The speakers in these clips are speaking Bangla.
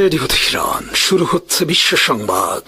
রেডিও তেহরান, শুরু হচ্ছে বিশ্ব সংবাদ।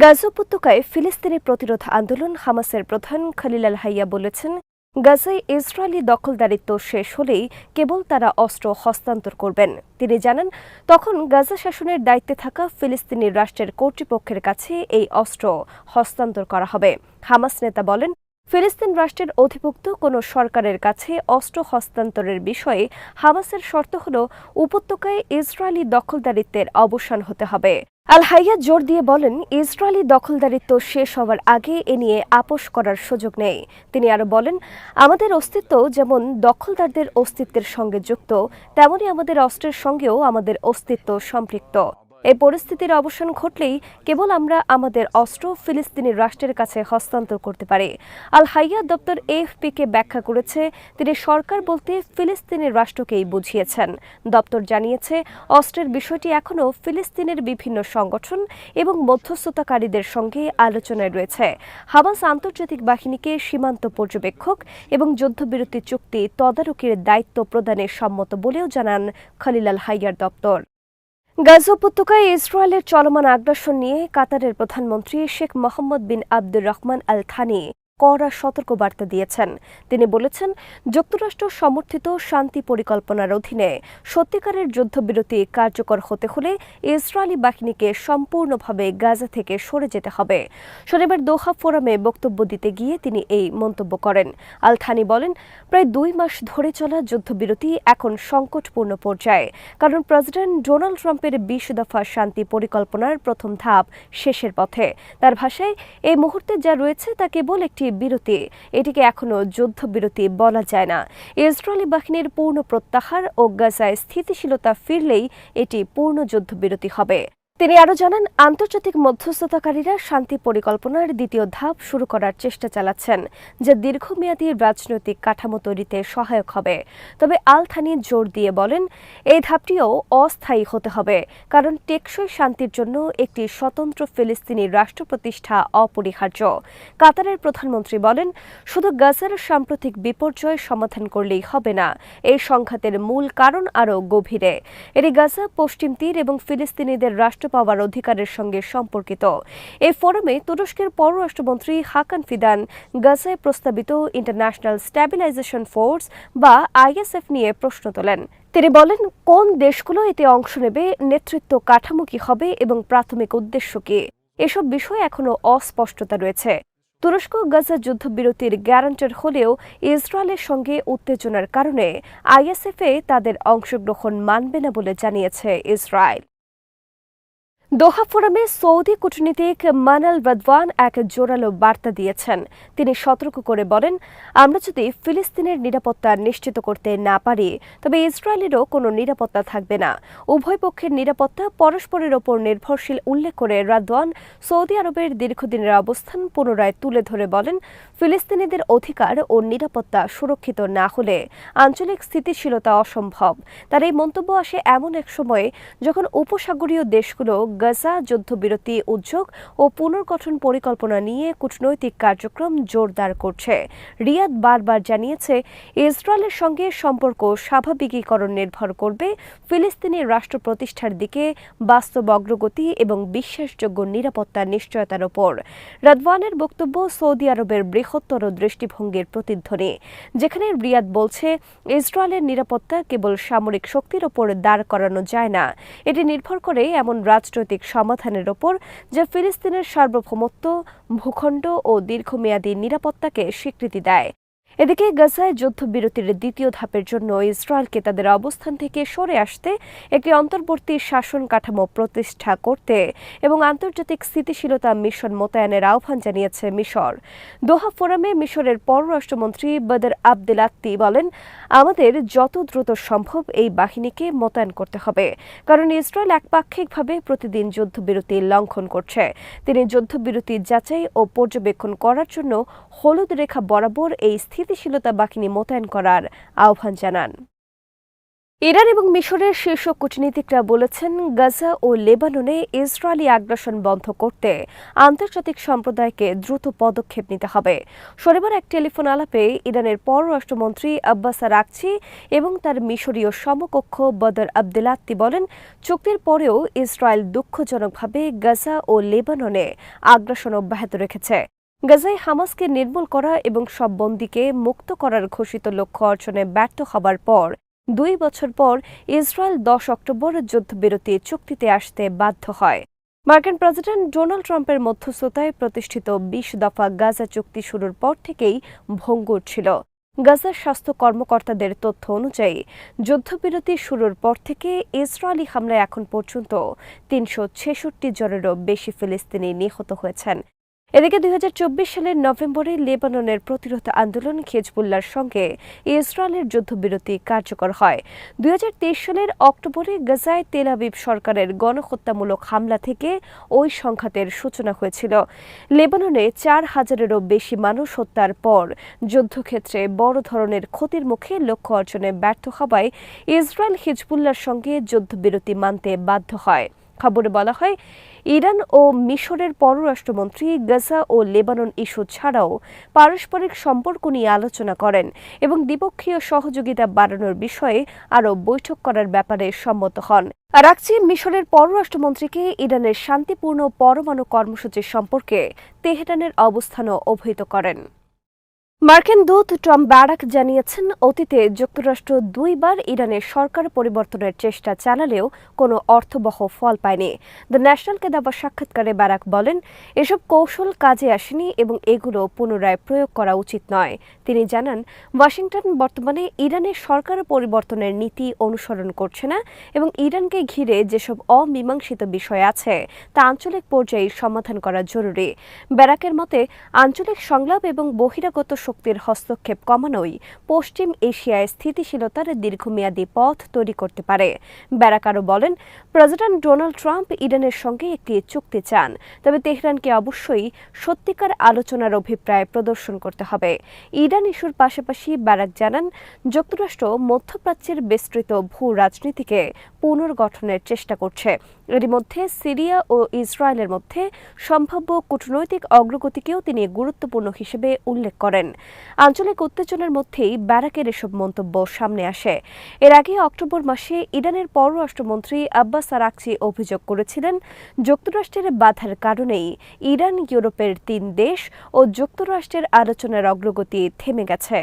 গাজা উপত্যকায় ফিলিস্তিনি প্রতিরোধ আন্দোলন হামাসের প্রধান খলিল আল হাইয়া বলেছেন, গাজায় ইসরায়েলি দখলদারিত্ব শেষ হলেই কেবল তারা অস্ত্র হস্তান্তর করবেন। তিনি জানান, তখন গাজা শাসনের দায়িত্বে থাকা ফিলিস্তিনি রাষ্ট্রের কর্তৃপক্ষের কাছে এই অস্ত্র হস্তান্তর করা হবে। হামাস নেতা বলেন, ফিলিস্তিন রাষ্ট্রের অধিভুক্ত কোনো সরকারের কাছে অস্ত্র হস্তান্তরের বিষয়ে হামাসের শর্ত হল উপত্যকায় ইসরায়েলি দখলদারিত্বের অবসান হতে হবে। আল হাইয়া জোর দিয়ে বলেন, ইসরায়েলি দখলদারিত্ব শেষ হওয়ার আগে এ নিয়ে আপোষ করার সুযোগ নেই। তিনি আরও বলেন, আমাদের অস্তিত্ব যেমন দখলদারদের অস্তিত্বের সঙ্গে যুক্ত, তেমনি আমাদের অস্ত্রের সঙ্গেও আমাদের অস্তিত্ব সম্পৃক্ত। এই পরিস্থিতির অবসান ঘটলেই কেবল আমরা আমাদের অস্ত্র ফিলিস্তিনি রাষ্ট্রের কাছে হস্তান্তর করতে পারি। আল হাইয়া দপ্তর এএফপিকে ব্যাখ্যা করেছে, তিনি সরকার বলতে ফিলিস্তিনি রাষ্ট্রকেই বুঝিয়েছেন। দপ্তর জানিয়েছে, অস্ত্রের বিষয়টি এখনও ফিলিস্তিনের বিভিন্ন সংগঠন এবং মধ্যস্থতাকারীদের সঙ্গে আলোচনায় রয়েছে। হামাস আন্তর্জাতিক বাহিনীকে সীমান্ত পর্যবেক্ষক এবং যুদ্ধবিরতি চুক্তি তদারকির দায়িত্ব প্রদানে সম্মত বলেও জানান খলিল আল হাইয়ার দপ্তর। গাজা উপত্যকায় ইসরায়েলের চলমান আগ্রাসন নিয়ে কাতারের প্রধানমন্ত্রী শেখ মোহাম্মদ বিন আব্দুর রহমান আল থানি কড়া সতর্কবার্তা দিয়েছেন। তিনি বলেছেন, যুক্তরাষ্ট্র সমর্থিত শান্তি পরিকল্পনার অধীনে সত্যিকারের যুদ্ধবিরতি কার্যকর হতে হলে ইসরায়েলি বাহিনীকে সম্পূর্ণভাবে গাজা থেকে সরে যেতে হবে। শনিবার দোহা ফোরামে বক্তব্য দিতে গিয়ে তিনি এই মন্তব্য করেন। আল থানি বলেন, প্রায় 2 মাস ধরে চলা যুদ্ধবিরতি এখন সংকটপূর্ণ পর্যায়ে, কারণ প্রেসিডেন্ট ডোনাল্ড ট্রাম্পের 20 দফা শান্তি পরিকল্পনার প্রথম ধাপ শেষের পথে। তার ভাষায়, এই মুহূর্তে যা রয়েছে তা কেবল একটি বিরতি, এটিকে এখনো যুদ্ধবিরতি বলা যায় না। ইসরায়েলি বাহিনীর পূর্ণ প্রত্যাহার ও গাজায় স্থিতিশীলতা ফিরলেই এটি পূর্ণ যুদ্ধবিরতি হবে। তিনি আরও জানান, আন্তর্জাতিক মধ্যস্থতাকারীরা শান্তি পরিকল্পনার দ্বিতীয় ধাপ শুরু করার চেষ্টা চালাচ্ছেন, যা দীর্ঘমেয়াদী রাজনৈতিক কাঠামো তৈরিতে সহায়ক হবে। তবে আল থানি জোর দিয়ে বলেন, এই ধাপটিও অস্থায়ী হতে হবে, কারণ টেকসই শান্তির জন্য একটি স্বতন্ত্র ফিলিস্তিনি রাষ্ট্র প্রতিষ্ঠা অপরিহার্য। কাতারের প্রধানমন্ত্রী বলেন, শুধু গাজার সাম্প্রতিক বিপর্যয় সমাধান করলেই হবে না, এই সংঘাতের মূল কারণ আরও গভীরে। এটি গাজা, পশ্চিম তীর এবং ফিলিস্তিনিদের রাষ্ট্র পাওয়ার অধিকারের সঙ্গে সম্পর্কিত। এই ফোরামে তুরস্কের পররাষ্ট্রমন্ত্রী হাকান ফিদান গাজায় প্রস্তাবিত ইন্টারন্যাশনাল স্ট্যাবিলাইজেশন ফোর্স বা আইএসএফ নিয়ে প্রশ্ন তোলেন। তিনি বলেন, কোন দেশগুলো এতে অংশ নেবে, নেতৃত্ব কাঠামো কি হবে এবং প্রাথমিক উদ্দেশ্য কি, এসব বিষয়ে এখনও অস্পষ্টতা রয়েছে। তুরস্ক গাজা যুদ্ধবিরতির গ্যারান্টার হলেও ইসরায়েলের সঙ্গে উত্তেজনার কারণে আইএসএফে তাদের অংশগ্রহণ মানবে না বলে জানিয়েছে ইসরায়েল। দোহা ফোরামে সৌদি কূটনীতিক মানাল রাদওয়ান এক জোরালো বার্তা দিয়েছেন। তিনি সতর্ক করে বলেন, আমরা যদি ফিলিস্তিনের নিরাপত্তা নিশ্চিত করতে না পারি, তবে ইসরায়েলেরও কোনো নিরাপত্তা থাকবে না। উভয় পক্ষের নিরাপত্তা পরস্পরের ওপর নির্ভরশীল উল্লেখ করে রাদওয়ান সৌদি আরবের দীর্ঘদিনের অবস্থান পুনরায় তুলে ধরে বলেন, ফিলিস্তিনিদের অধিকার ও নিরাপত্তা সুরক্ষিত না হলে আঞ্চলিক স্থিতিশীলতা অসম্ভব। তার এই মন্তব্য আসে এমন এক সময়ে যখন উপসাগরীয় দেশগুলো গাজা যুদ্ধবিরতি উদ্যোগ ও পুনর্গঠন পরিকল্পনা নিয়ে কূটনৈতিক কার্যক্রম জোরদার করছে। রিয়াদ বারবার জানিয়েছে, ইসরায়েলের সঙ্গে সম্পর্ক স্বাভাবিকীকরণ নির্ভর করবে ফিলিস্তিনি রাষ্ট্র প্রতিষ্ঠার দিকে বাস্তব অগ্রগতি এবং বিশ্বাসযোগ্য নিরাপত্তার নিশ্চয়তার ওপর। রাদওয়ানের বক্তব্য সৌদি আরবের বৃহত্তর দৃষ্টিভঙ্গির প্রতিধ্বনি, যেখানে রিয়াদ বলছে, ইসরায়েলের নিরাপত্তা কেবল সামরিক শক্তির ওপর দাঁড় করানো যায় না, এটি নির্ভর করে এমন রাজনৈতিক সমাধানের ওপর যা ফিলিস্তিনের সার্বভৌমত্ব, ভূখণ্ড ও দীর্ঘমেয়াদী নিরাপত্তাকে স্বীকৃতি দেয়। এদিকে গাজায় যুদ্ধবিরতির দ্বিতীয় ধাপের জন্য ইসরায়েলকে তাদের অবস্থান থেকে সরে আসতে, একটি অন্তর্বর্তী শাসন কাঠামো প্রতিষ্ঠা করতে এবং আন্তর্জাতিক স্থিতিশীলতা মিশন মোতায়েনের আহ্বান জানিয়েছে মিশর। দোহা ফোরামে মিশরের পররাষ্ট্রমন্ত্রী বদর আবদেলাত্তি বলেন, আমাদের যত দ্রুত সম্ভব এই বাহিনীকে মোতায়েন করতে হবে, কারণ ইসরায়েল একপাক্ষিকভাবে প্রতিদিন যুদ্ধবিরতি লঙ্ঘন করছে। তিনি যুদ্ধবিরতি যাচাই ও পর্যবেক্ষণ করার জন্য হলুদ রেখা বরাবর এই স্থিতিশীলতা বাহিনী মোতায়েন করার আহ্বান জানান। ইরান এবং মিশরের শীর্ষ কূটনীতিকরা বলেছেন, গাজা ও লেবাননে ইসরায়েলি আগ্রাসন বন্ধ করতে আন্তর্জাতিক সম্প্রদায়কে দ্রুত পদক্ষেপ নিতে হবে। শনিবার এক টেলিফোন আলাপে ইরানের পররাষ্ট্রমন্ত্রী আব্বাস আরাকচি এবং তার মিশরীয় সমকক্ষ বদর আবদেলাত্তি বলেন, চুক্তির পরেও ইসরায়েল দুঃখজনকভাবে গাজা ও লেবাননে আগ্রাসন অব্যাহত রেখেছে। গাজায় হামাসকে নির্মূল করা এবং সব বন্দীকে মুক্ত করার ঘোষিত লক্ষ্য অর্জনে ব্যর্থ হবার পর 2 বছর পর ইসরায়েল 10 অক্টোবর যুদ্ধবিরতি চুক্তিতে আসতে বাধ্য হয়। মার্কিন প্রেসিডেন্ট ডোনাল্ড ট্রাম্পের মধ্যস্থতায় প্রতিষ্ঠিত 20 দফা গাজা চুক্তি শুরুর পর থেকেই ভঙ্গুর ছিল। গাজার স্বাস্থ্য কর্মকর্তাদের তথ্য অনুযায়ী যুদ্ধবিরতি শুরুর পর থেকে ইসরায়েলি হামলায় এখন পর্যন্ত 366 জনেরও বেশি ফিলিস্তিনি নিহত হয়েছেন। এদিকে 2024 সালের নভেম্বরে লেবাননের প্রতিরোধ আন্দোলন হিজবুল্লাহর সঙ্গে ইসরায়েলের যুদ্ধবিরতি কার্যকর হয়। 2023 সালের অক্টোবরে গাজায় তেল আবিব সরকারের গণহত্যামূলক হামলা থেকে ওই সংঘাতের সূচনা হয়েছিল। লেবাননে 4,000-এরও বেশি মানুষ হত্যার পর যুদ্ধক্ষেত্রে বড় ধরনের ক্ষতির মুখে লক্ষ্য অর্জনে ব্যর্থ হওয়ায় ইসরায়েল হিজবুল্লাহর সঙ্গে যুদ্ধবিরতি মানতে বাধ্য হয়। খবরে বলা হয়, ইরান ও মিশরের পররাষ্ট্রমন্ত্রী গাজা ও লেবানন ইস্যু ছাড়াও পারস্পরিক সম্পর্ক নিয়ে আলোচনা করেন এবং দ্বিপক্ষীয় সহযোগিতা বাড়ানোর বিষয়ে আরও বৈঠক করার ব্যাপারে সম্মত হন। আরাকচি মিশরের পররাষ্ট্রমন্ত্রীকে ইরানের শান্তিপূর্ণ পরমাণু কর্মসূচি সম্পর্কে তেহরানের অবস্থানও অবহিত করেন। মার্কিন দূত টম ব্যারাক জানিয়েছেন, অতীতে যুক্তরাষ্ট্র 2 বার ইরানের সরকার পরিবর্তনের চেষ্টা চালালেও কোনো অর্থবহ ফল পায়নি। দ্য ন্যাশনালকে দেওয়া সাক্ষাৎকারে ব্যারাক বলেন, এসব কৌশল কাজে আসেনি এবং এগুলো পুনরায় প্রয়োগ করা উচিত নয়। তিনি জানান, ওয়াশিংটন বর্তমানে ইরানের সরকার পরিবর্তনের নীতি অনুসরণ করছে না এবং ইরানকে ঘিরে যেসব অমীমাংসিত বিষয় আছে তা আঞ্চলিক পর্যায়ে সমাধান করা জরুরি। ব্যারাকের মতে, আঞ্চলিক সংলাপ এবং বহিরাগত শক্তির হস্তক্ষেপ কমানোই পশ্চিম এশিয়ায় স্থিতিশীলতার দীর্ঘমেয়াদী পথ তৈরি করতে পারে। ব্যারাক আরও বলেন, প্রেসিডেন্ট ডোনাল্ড ট্রাম্প ইরানের সঙ্গে একটি চুক্তি চান, তবে তেহরানকে অবশ্যই সত্যিকার আলোচনার অভিপ্রায় প্রদর্শন করতে হবে। ইরান ইস্যুর পাশাপাশি ব্যারাক জানান, যুক্তরাষ্ট্র মধ্যপ্রাচ্যের বিস্তৃত ভূ রাজনীতিকে পুনর্গঠনের চেষ্টা করছে। এরই মধ্যে সিরিয়া ও ইসরায়েলের মধ্যে সম্ভাব্য কূটনৈতিক অগ্রগতিকেও তিনি গুরুত্বপূর্ণ হিসেবে উল্লেখ করেন। আঞ্চলিক উত্তেজনার মধ্যেই ব্যারাকের এসব মন্তব্য সামনে আসে। এর আগে অক্টোবর মাসে ইরানের পররাষ্ট্রমন্ত্রী আব্বাস আরাকচি অভিযোগ করেছিলেন, যুক্তরাষ্ট্রের বাধার কারণেই ইরান, ইউরোপের 3 দেশ ও যুক্তরাষ্ট্রের আলোচনার অগ্রগতি থেমে গেছে।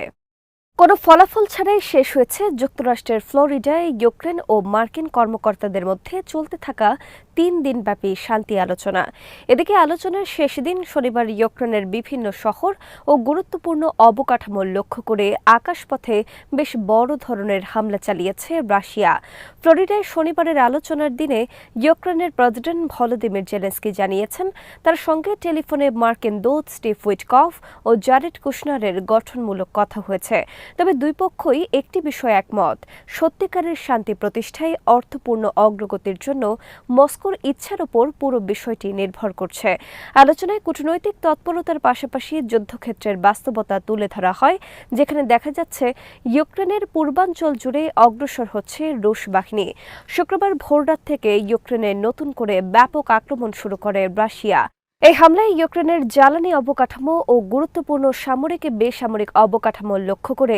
কোনো ফলাফল ছাড়াই শেষ হয়েছে যুক্তরাষ্ট্রের ফ্লোরিডায় ইউক্রেন ও মার্কিন কর্মকর্তাদের মধ্যে চলতে থাকা 3 দিনব্যাপী শান্তি আলোচনা। এদিকে আলোচনার শেষ দিন শনিবার ইউক্রেনের বিভিন্ন শহর ও গুরুত্বপূর্ণ অবকাঠামো লক্ষ্য করে আকাশপথে বেশ বড় ধরনের হামলা চালিয়েছে রাশিয়া। ফ্লোরিডায় শনিবারের আলোচনার দিনে ইউক্রেনের প্রেসিডেন্ট ভলোদিমির জেলেনস্কি জানিয়েছেন, তার সঙ্গে টেলিফোনে মার্কিন দূত স্টিভ উইটকফ ও জারেড কুশনারের গঠনমূলক কথা হয়েছে। তবে দুই পক্ষই একটি বিষয়ে একমত, সত্যিকারের শান্তি প্রতিষ্ঠায় অর্থপূর্ণ অগ্রগতির জন্য মস্কোর ইচ্ছার উপর পুরো বিষয়টি নির্ভর করছে। আলোচনায় কূটনৈতিক তৎপরতার পাশাপাশি যুদ্ধক্ষেত্রের বাস্তবতা তুলে ধরা হয়, যেখানে দেখা যাচ্ছে ইউক্রেনের পূর্বাঞ্চল জুড়ে অগ্রসর হচ্ছে রুশ বাহিনী। শুক্রবার ভোররাত থেকে ইউক্রেনে নতুন করে ব্যাপক আক্রমণ শুরু করে রাশিয়া। এই হামলায় ইউক্রেনের জ্বালানি অবকাঠামো ও গুরুত্বপূর্ণ সামরিক বেসামরিক অবকাঠামো লক্ষ্য করে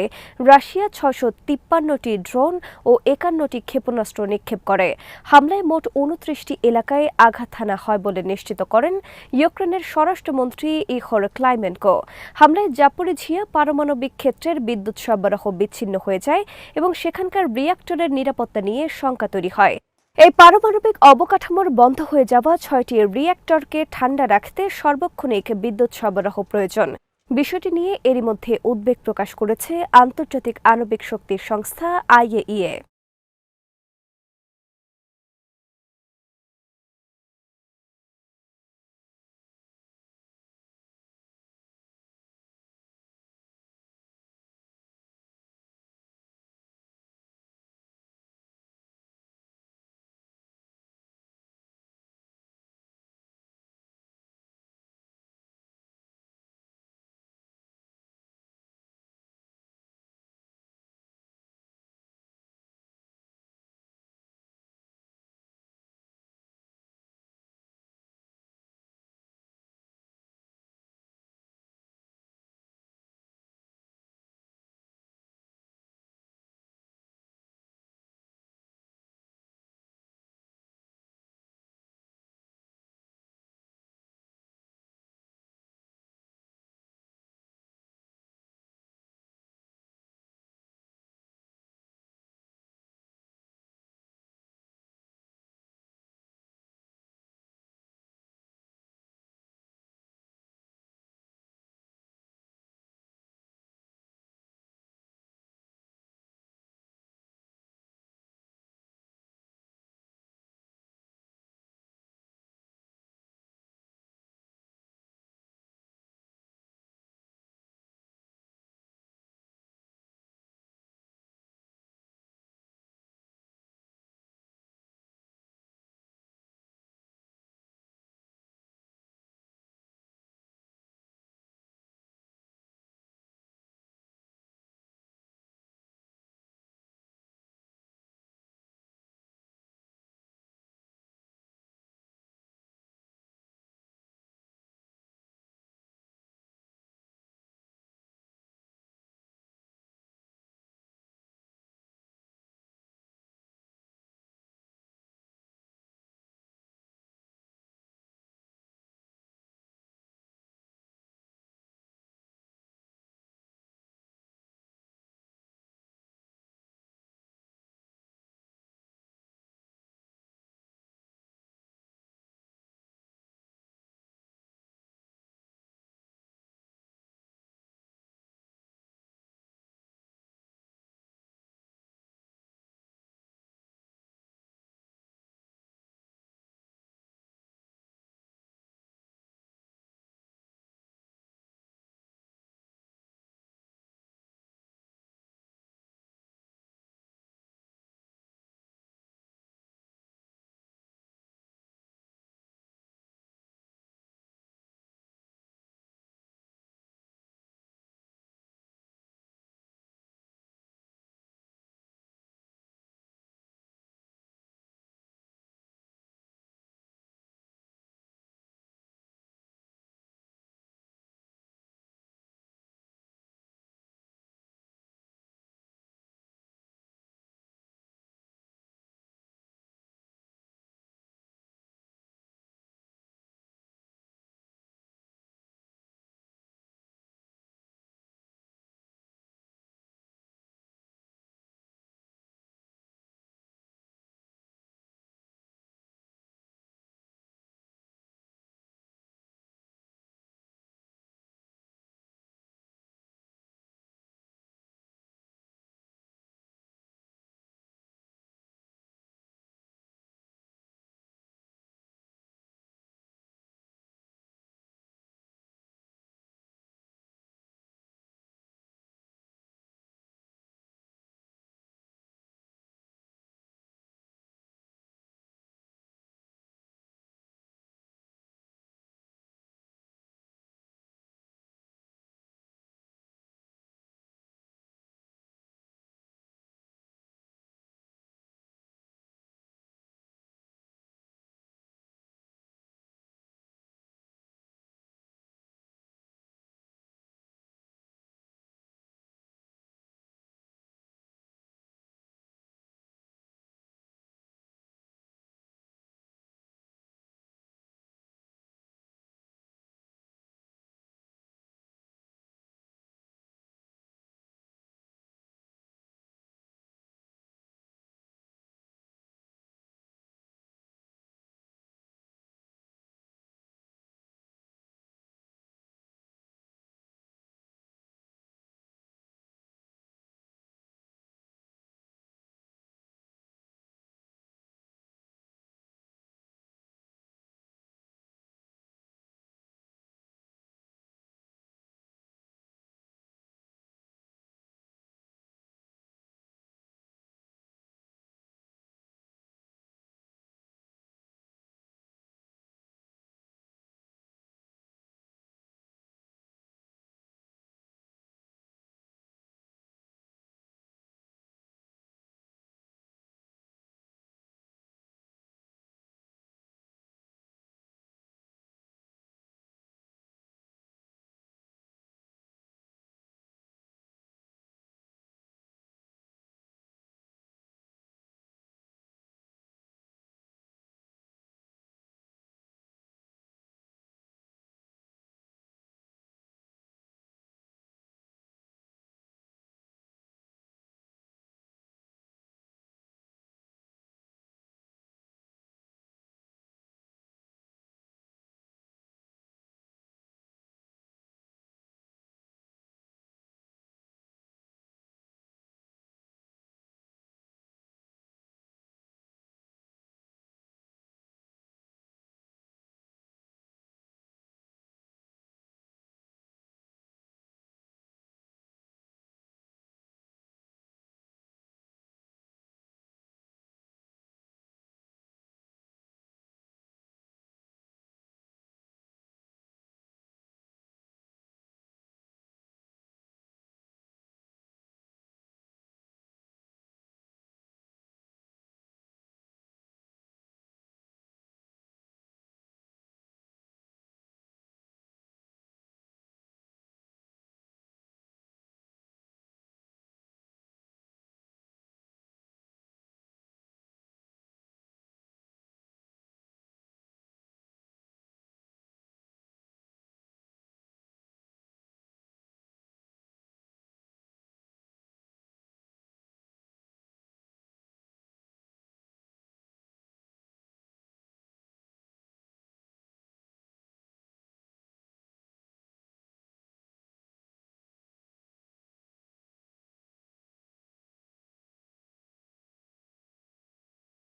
রাশিয়া 653টি ড্রোন ও 51টি ক্ষেপণাস্ত্র নিক্ষেপ করে। হামলায় মোট 29টি এলাকায় আঘাত হানা হয় বলে নিশ্চিত করেন ইউক্রেনের স্বরাষ্ট্রমন্ত্রী ইগোর ক্লাইমেনকো। হামলায় জাপোরিঝিয়া পারমাণবিক ক্ষেত্রের বিদ্যুৎ সরবরাহ বিচ্ছিন্ন হয়ে যায় এবং সেখানকার রিঅ্যাক্টরের নিরাপত্তা নিয়ে শঙ্কা তৈরি হয়। এই পারমাণবিক অবকাঠামোর বন্ধ হয়ে যাওয়া 6টি রিঅ্যাক্টরকে ঠান্ডা রাখতে সার্বক্ষণিক বিদ্যুৎ সরবরাহ প্রয়োজন। বিষয়টি নিয়ে এরই মধ্যে উদ্বেগ প্রকাশ করেছে আন্তর্জাতিক আণবিক শক্তি সংস্থা IAEA।